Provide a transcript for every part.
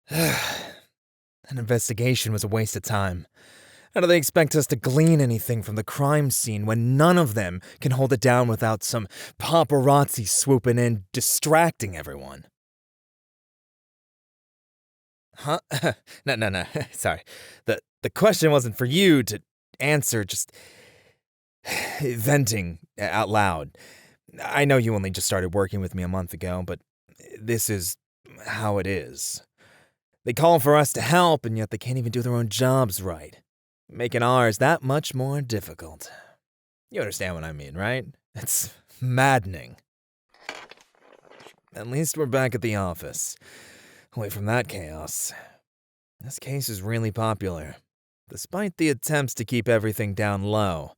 An investigation was a waste of time. How do they expect us to glean anything from the crime scene when none of them can hold it down without some paparazzi swooping in, distracting everyone? Huh? No. Sorry. The question wasn't for you to answer, just venting out loud. I know you only just started working with me a month ago, but this is how it is. They call for us to help, and yet they can't even do their own jobs right, making ours that much more difficult. You understand what I mean, right? It's maddening. At least we're back at the office, away from that chaos. This case is really popular, despite the attempts to keep everything down low,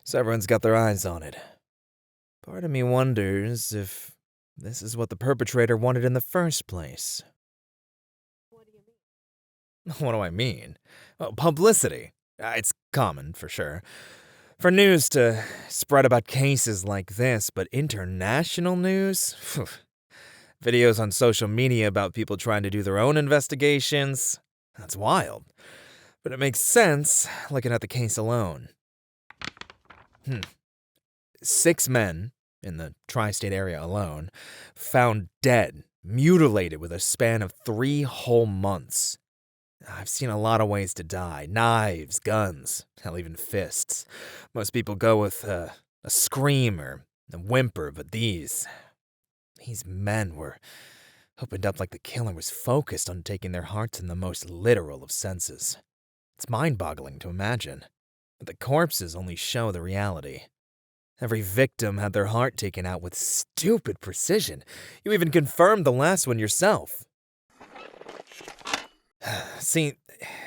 so everyone's got their eyes on it. Part of me wonders if this is what the perpetrator wanted in the first place. What do I mean? Well, publicity. It's common, for sure. For news to spread about cases like this, but international news? Videos on social media about people trying to do their own investigations? That's wild. But it makes sense looking at the case alone. 6 men, in the tri-state area alone, found dead, mutilated with a span of 3 whole months. I've seen a lot of ways to die. Knives, guns, hell, even fists. Most people go with a scream or a whimper, but these men were opened up like the killer was focused on taking their hearts in the most literal of senses. It's mind-boggling to imagine, but the corpses only show the reality. Every victim had their heart taken out with stupid precision. You even confirmed the last one yourself. See,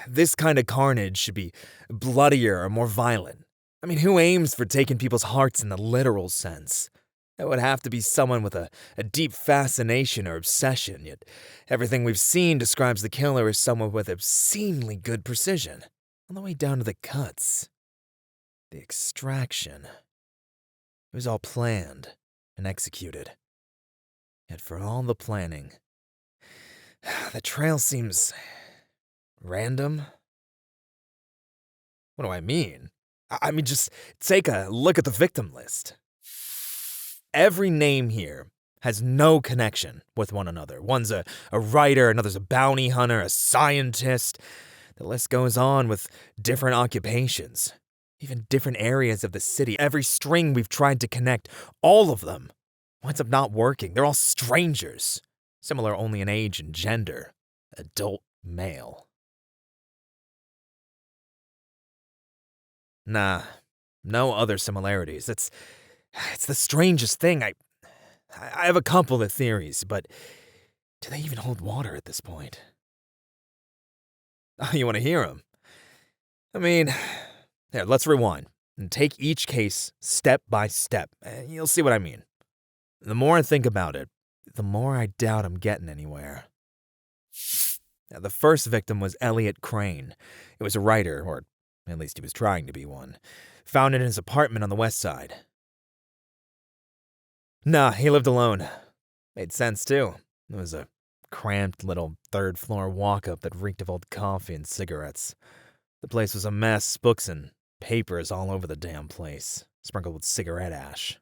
this kind of carnage should be bloodier or more violent. I mean, who aims for taking people's hearts in the literal sense? It would have to be someone with a deep fascination or obsession, yet everything we've seen describes the killer as someone with obscenely good precision, all the way down to the cuts. The extraction. It was all planned and executed. Yet for all the planning, the trail seems random? What do I mean? I mean, just take a look at the victim list. Every name here has no connection with one another. One's a writer, another's a bounty hunter, a scientist. The list goes on with different occupations, even different areas of the city. Every string we've tried to connect, all of them, winds up not working. They're all strangers, similar only in age and gender. Adult male. Nah, no other similarities. It's the strangest thing. I have a couple of theories, but do they even hold water at this point? Oh, you want to hear them? I mean, here, let's rewind and take each case step by step. You'll see what I mean. The more I think about it, the more I doubt I'm getting anywhere. Now, the first victim was Elliot Crane. It was a writer, or at least he was trying to be one, found in his apartment on the west side. Nah, he lived alone. Made sense, too. It was a cramped little third-floor walk-up that reeked of old coffee and cigarettes. The place was a mess, books and papers all over the damn place, sprinkled with cigarette ash.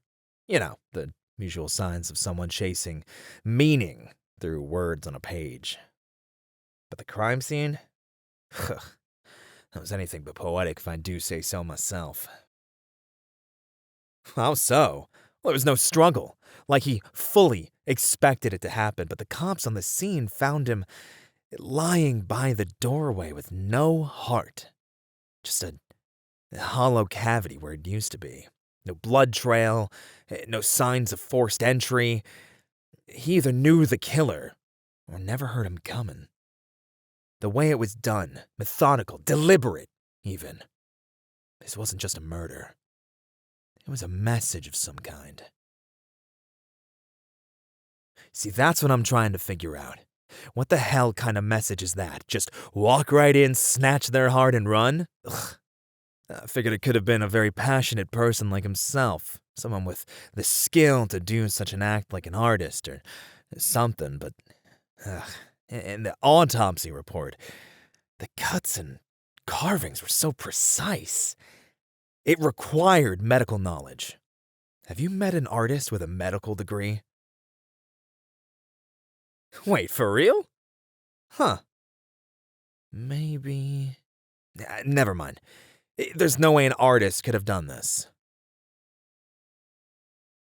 You know, the usual signs of someone chasing meaning through words on a page. But the crime scene? That was anything but poetic if I do say so myself. How so? Well, there was no struggle, like he fully expected it to happen, but the cops on the scene found him lying by the doorway with no heart. Just a hollow cavity where it used to be. No blood trail, no signs of forced entry. He either knew the killer or never heard him coming. The way it was done, methodical, deliberate, even. This wasn't just a murder. It was a message of some kind. See, that's what I'm trying to figure out. What the hell kind of message is that? Just walk right in, snatch their heart, and run? Ugh. I figured it could have been a very passionate person like himself. Someone with the skill to do such an act like an artist or something, but And the autopsy report, the cuts and carvings were so precise. It required medical knowledge. Have you met an artist with a medical degree? Wait, for real? Huh. Maybe. Never mind. There's no way an artist could have done this.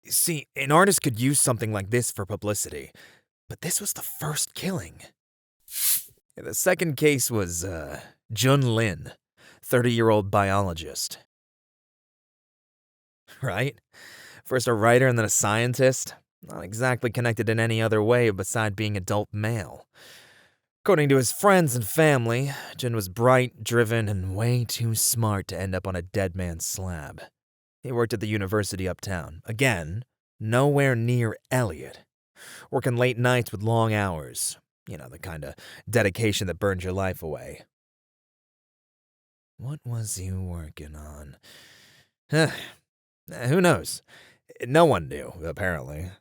See, an artist could use something like this for publicity, but this was the first killing. The second case was, Jun Lin, 30-year-old biologist. Right? First a writer and then a scientist. Not exactly connected in any other way beside being adult male. According to his friends and family, Jun was bright, driven, and way too smart to end up on a dead man's slab. He worked at the university uptown. Again, nowhere near Elliot. Working late nights with long hours. You know, the kind of dedication that burns your life away. What was he working on? Who knows? No one knew, apparently.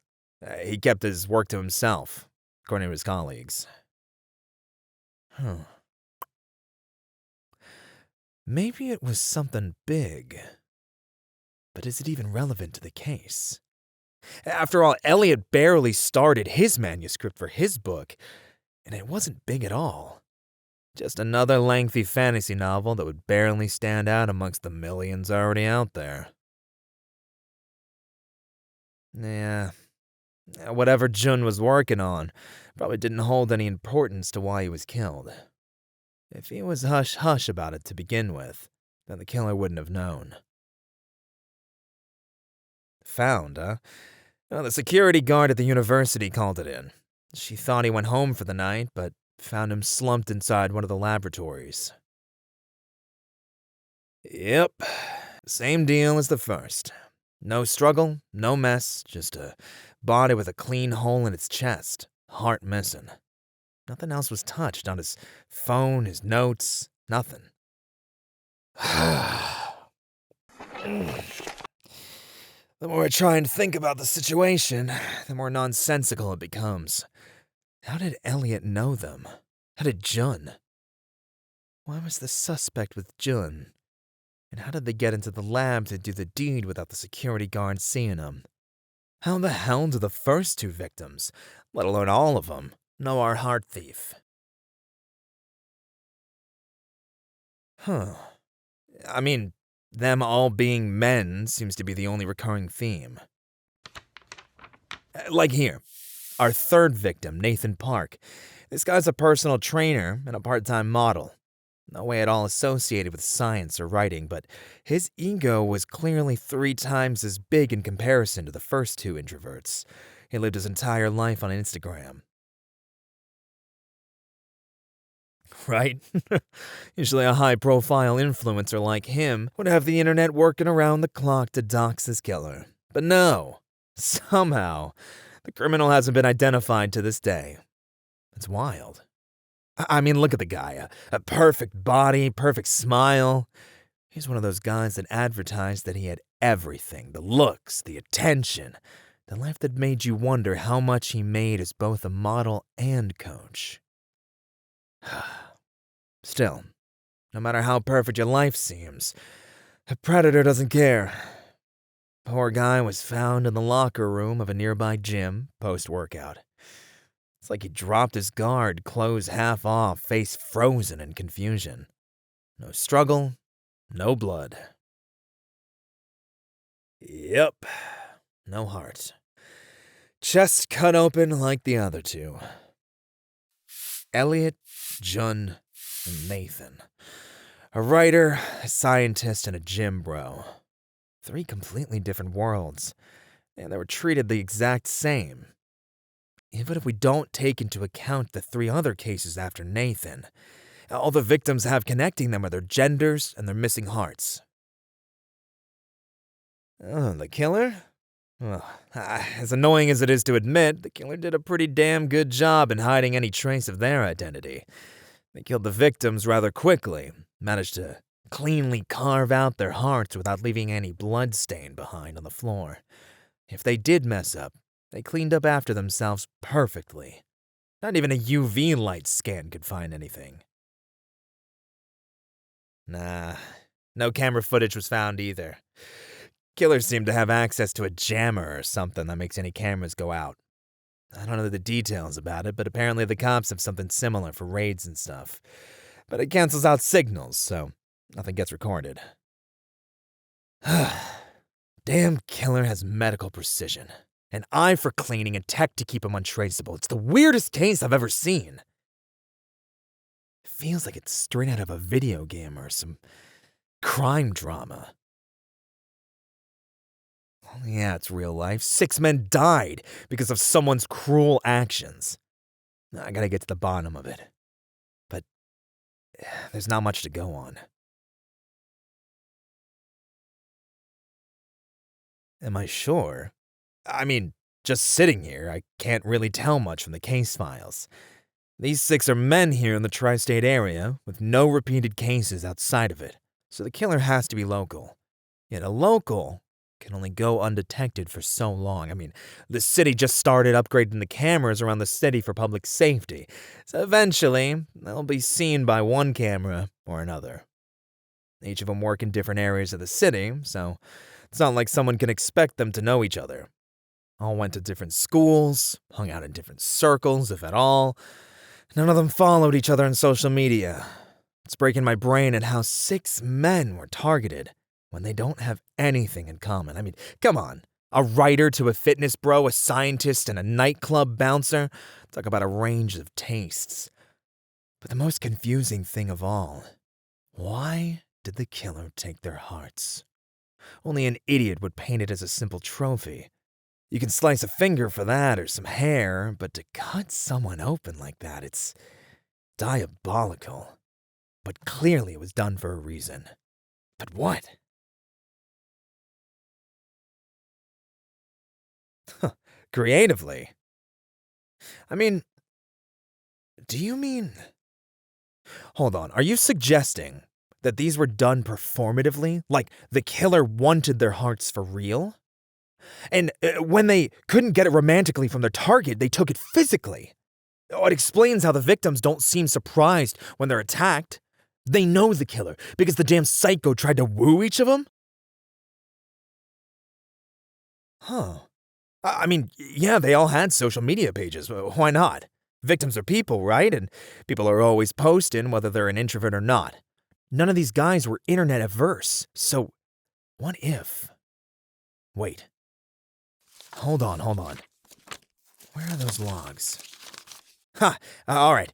He kept his work to himself, according to his colleagues. Maybe it was something big. But is it even relevant to the case? After all, Elliot barely started his manuscript for his book, and it wasn't big at all. Just another lengthy fantasy novel that would barely stand out amongst the millions already out there. Yeah, whatever Jun was working on probably didn't hold any importance to why he was killed. If he was hush-hush about it to begin with, then the killer wouldn't have known. Found, huh? Well, the security guard at the university called it in. She thought he went home for the night, but found him slumped inside one of the laboratories. Yep, same deal as the first. No struggle, no mess, just a body with a clean hole in its chest, heart missing. Nothing else was touched, not his phone, his notes, nothing. The more I try and think about the situation, the more nonsensical it becomes. How did Elliot know them? How did Jun? Why was the suspect with Jun? And how did they get into the lab to do the deed without the security guard seeing them? How the hell do the first two victims, let alone all of them, know our heart thief? I mean, them all being men seems to be the only recurring theme. Like here, our third victim, Nathan Park. This guy's a personal trainer and a part-time model. No way at all associated with science or writing, but his ego was clearly 3 times as big in comparison to the first two introverts. He lived his entire life on Instagram. Right? Usually a high-profile influencer like him would have the internet working around the clock to dox his killer. But no. Somehow, the criminal hasn't been identified to this day. It's wild. I mean, look at the guy. A perfect body, perfect smile. He's one of those guys that advertised that he had everything. The looks, the attention. The life that made you wonder how much he made as both a model and coach. Still, no matter how perfect your life seems, a predator doesn't care. Poor guy was found in the locker room of a nearby gym post-workout. It's like he dropped his guard, clothes half off, face frozen in confusion. No struggle, no blood. Yep, no heart. Chest cut open like the other two. Elliot, Jun, and Nathan. A writer, a scientist, and a gym bro. 3 completely different worlds, and they were treated the exact same. Even if we don't take into account the 3 other cases after Nathan, all the victims have connecting them are their genders and their missing hearts. Oh, the killer? Well, as annoying as it is to admit, the killer did a pretty damn good job in hiding any trace of their identity. They killed the victims rather quickly, managed to cleanly carve out their hearts without leaving any blood stain behind on the floor. If they did mess up, they cleaned up after themselves perfectly. Not even a UV light scan could find anything. Nah, no camera footage was found either. Killers seem to have access to a jammer or something that makes any cameras go out. I don't know the details about it, but apparently the cops have something similar for raids and stuff. But it cancels out signals, so nothing gets recorded. Damn killer has medical precision. An eye for cleaning and tech to keep him untraceable. It's the weirdest case I've ever seen. It feels like it's straight out of a video game or some crime drama. Oh, yeah, it's real life. 6 men died because of someone's cruel actions. I gotta get to the bottom of it. But there's not much to go on. Am I sure? I mean, just sitting here, I can't really tell much from the case files. These 6 are men here in the tri-state area, with no repeated cases outside of it, so the killer has to be local. Yet a local can only go undetected for so long. I mean, the city just started upgrading the cameras around the city for public safety, so eventually they'll be seen by one camera or another. Each of them work in different areas of the city, so it's not like someone can expect them to know each other. All went to different schools, hung out in different circles, if at all. None of them followed each other on social media. It's breaking my brain at how 6 men were targeted when they don't have anything in common. I mean, come on. A writer to a fitness bro, a scientist and a nightclub bouncer. Talk about a range of tastes. But the most confusing thing of all, why did the killer take their hearts? Only an idiot would paint it as a simple trophy. You can slice a finger for that or some hair, but to cut someone open like that, it's diabolical. But clearly it was done for a reason. But what? Creatively? I mean, do you mean... Hold on, are you suggesting that these were done performatively? Like the killer wanted their hearts for real? And when they couldn't get it romantically from their target, they took it physically. Oh, it explains how the victims don't seem surprised when they're attacked. They know the killer because the damn psycho tried to woo each of them? Huh. I mean, yeah, they all had social media pages. Why not? Victims are people, right? And people are always posting, whether they're an introvert or not. None of these guys were internet averse. So, what if... Wait. Hold on. Where are those logs? Alright.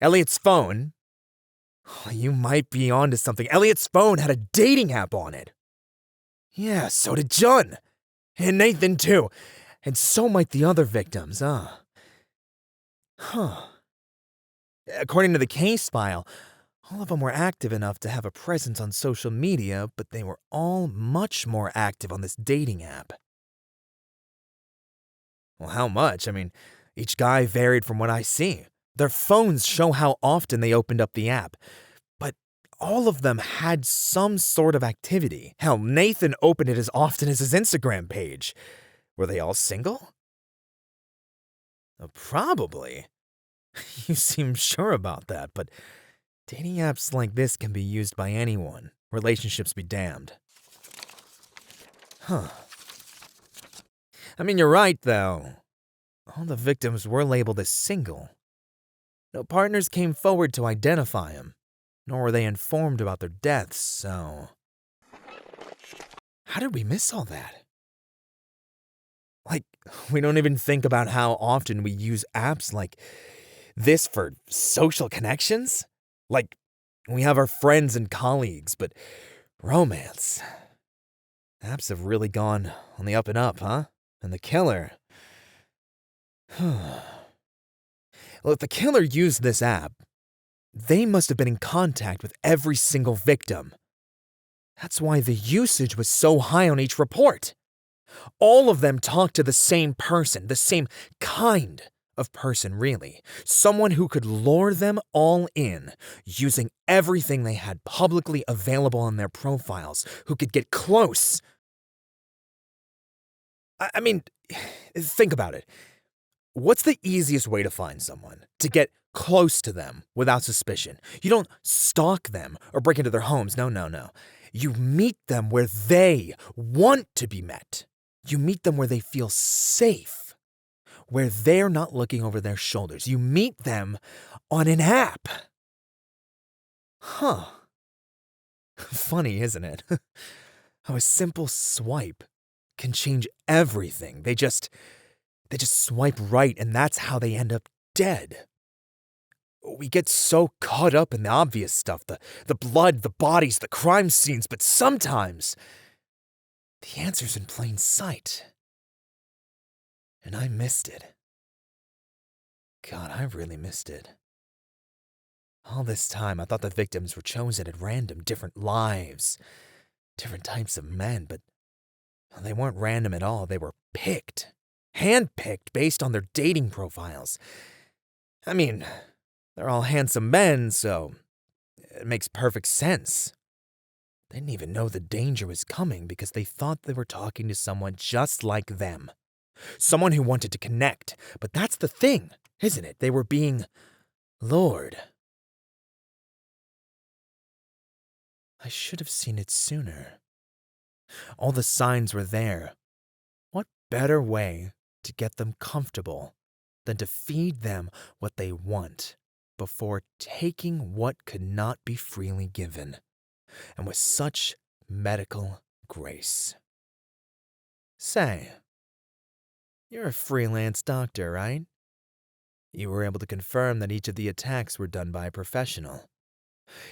Elliot's phone. You might be onto something. Elliot's phone had a dating app on it. Yeah, so did John. And Nathan, too. And so might the other victims, Huh. According to the case file, all of them were active enough to have a presence on social media, but they were all much more active on this dating app. Well, how much? I mean, each guy varied from what I see. Their phones show how often they opened up the app. But all of them had some sort of activity. Hell, Nathan opened it as often as his Instagram page. Were they all single? Probably. You seem sure about that, but dating apps like this can be used by anyone. Relationships be damned. I mean, you're right, though. All the victims were labeled as single. No partners came forward to identify them, nor were they informed about their deaths, so... How did we miss all that? Like, we don't even think about how often we use apps like this for social connections? Like, we have our friends and colleagues, but romance... Apps have really gone on the up and up, huh? And the killer... Well, if the killer used this app, they must have been in contact with every single victim. That's why the usage was so high on each report. All of them talked to the same person, the same kind of person, really. Someone who could lure them all in, using everything they had publicly available on their profiles, who could get close. I mean, think about it. What's the easiest way to find someone? To get close to them without suspicion. You don't stalk them or break into their homes. No, no, no. You meet them where they want to be met. You meet them where they feel safe, where they're not looking over their shoulders. You meet them on an app. Huh. Funny, isn't it? How a simple swipe can change everything. They just swipe right, and that's how they end up dead. We get so caught up in the obvious stuff, the blood, the bodies, the crime scenes, but sometimes the answer's in plain sight. And I missed it. God, I really missed it. All this time, I thought the victims were chosen at random, different lives, different types of men, but they weren't random at all. They were picked. Handpicked based on their dating profiles. I mean, they're all handsome men, so it makes perfect sense. They didn't even know the danger was coming because they thought they were talking to someone just like them. Someone who wanted to connect. But that's the thing, isn't it? They were being lured. I should have seen it sooner. All the signs were there. What better way to get them comfortable than to feed them what they want before taking what could not be freely given, and with such medical grace? Say, you're a freelance doctor, right? You were able to confirm that each of the attacks were done by a professional.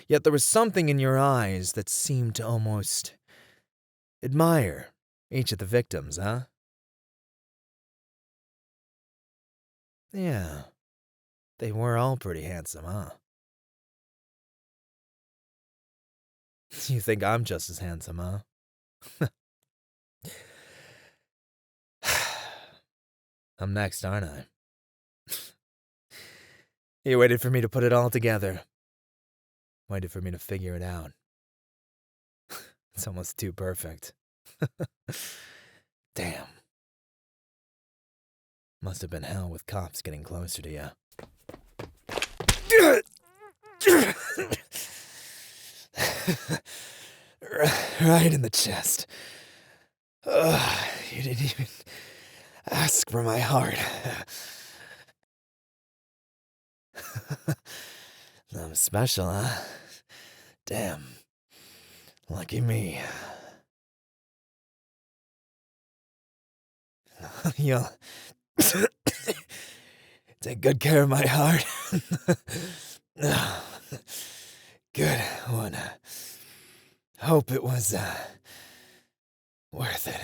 Yet there was something in your eyes that seemed to almost admire each of the victims, huh? Yeah, they were all pretty handsome, huh? You think I'm just as handsome, huh? I'm next, aren't I? You waited for me to put it all together. Waited for me to figure it out. It's almost too perfect. Damn. Must have been hell with cops getting closer to you. Right in the chest. You didn't even ask for my heart. I'm special, huh? Damn. Lucky me. You'll take good care of my heart. Good one. Hope it was worth it.